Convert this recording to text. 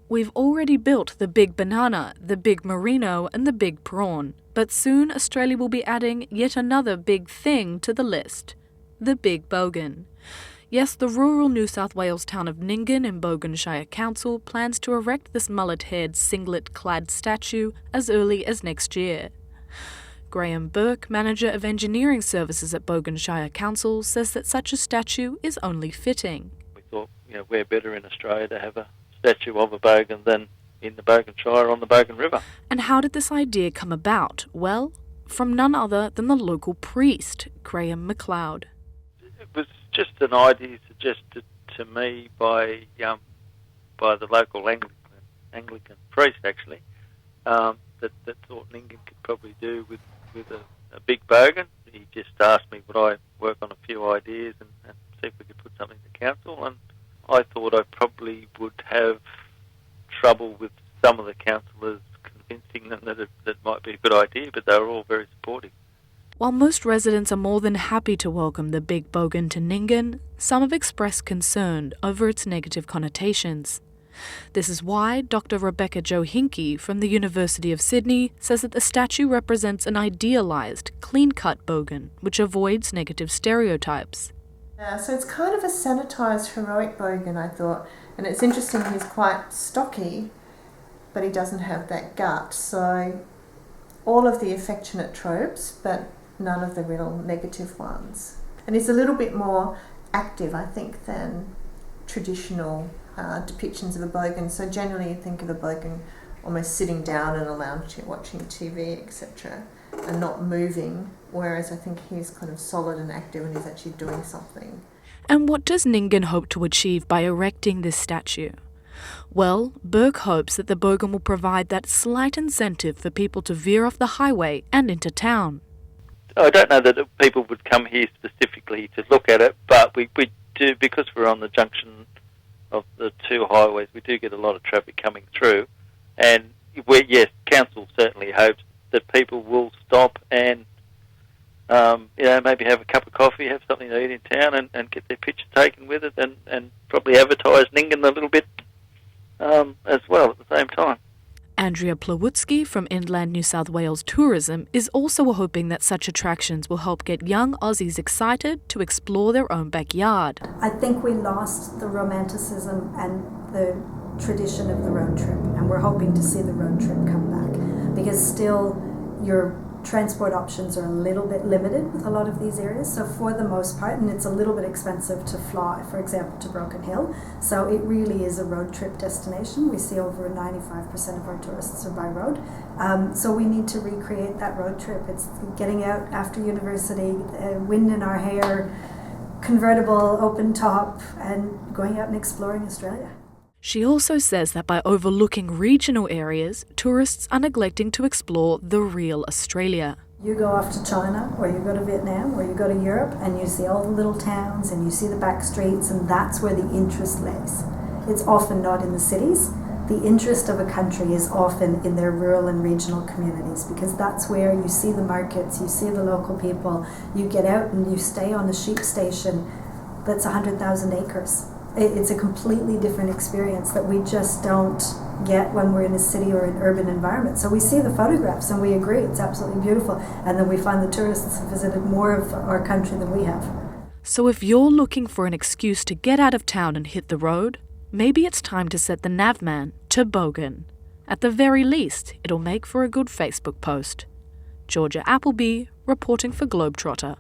We've already built the Big Banana, the Big Marino and the Big Prawn, but soon Australia will be adding yet another big thing to the list, the Big Bogan. Yes, the rural New South Wales town of Nyngan in Bogan Shire Council plans to erect this mullet-haired singlet clad statue as early as next year. Graham Burke, Manager of Engineering Services at Bogan Shire Council, says that such a statue is only fitting. We thought, we're better in Australia to have a statue of a bogan than in the Bogan Shire on the Bogan River. And how did this idea come about? Well, from none other than the local priest, Graham McLeod. It was just an idea suggested to me by the local Anglican priest, actually, that thought Nyngan could probably do with a big bogan. He just asked me would I work on a few ideas and see if we could put something to council, and I thought I probably would have trouble with some of the councillors convincing them that it might be a good idea, but they were all very supportive. While most residents are more than happy to welcome the Big Bogan to Nyngan, some have expressed concern over its negative connotations. This is why Dr. Rebecca Jo Hinkey from the University of Sydney says that the statue represents an idealised, clean-cut bogan, which avoids negative stereotypes. So it's kind of a sanitised, heroic bogan, I thought. And it's interesting, he's quite stocky, but he doesn't have that gut. So all of the affectionate tropes, but none of the real negative ones. And he's a little bit more active, I think, than traditional depictions of a bogan. So generally you think of a bogan almost sitting down in a lounge watching TV, etc., and not moving, whereas I think he's kind of solid and active and he's actually doing something. And what does Nyngan hope to achieve by erecting this statue? Well, Burke hopes that the bogan will provide that slight incentive for people to veer off the highway and into town. I don't know that people would come here specifically to look at it, but we do, because we're on the junction of the two highways, we do get a lot of traffic coming through, and yes, council certainly hopes that people will stop and maybe have a cup of coffee, have something to eat in town, and get their picture taken with it, and probably advertise Nyngan a little bit as well at the same time. Andrea Plawutsky from Inland New South Wales Tourism is also hoping that such attractions will help get young Aussies excited to explore their own backyard. I think we lost the romanticism and the tradition of the road trip, and we're hoping to see the road trip come back, because still your transport options are a little bit limited with a lot of these areas. So for the most part, and it's a little bit expensive to fly, for example, to Broken Hill. So it really is a road trip destination. We see over 95% of our tourists are by road. So we need to recreate that road trip. It's getting out after university, wind in our hair, convertible, open top, and going out and exploring Australia. She also says that by overlooking regional areas, tourists are neglecting to explore the real Australia. You go off to China, or you go to Vietnam, or you go to Europe, and you see all the little towns, and you see the back streets, and that's where the interest lays. It's often not in the cities. The interest of a country is often in their rural and regional communities, because that's where you see the markets, you see the local people, you get out and you stay on a sheep station that's 100,000 acres. It's a completely different experience that we just don't get when we're in a city or an urban environment. So we see the photographs and we agree it's absolutely beautiful, and then we find the tourists have visited more of our country than we have. So if you're looking for an excuse to get out of town and hit the road, maybe it's time to set the navman to Bogan. At the very least, it'll make for a good Facebook post. Georgia Appleby, reporting for Globetrotter.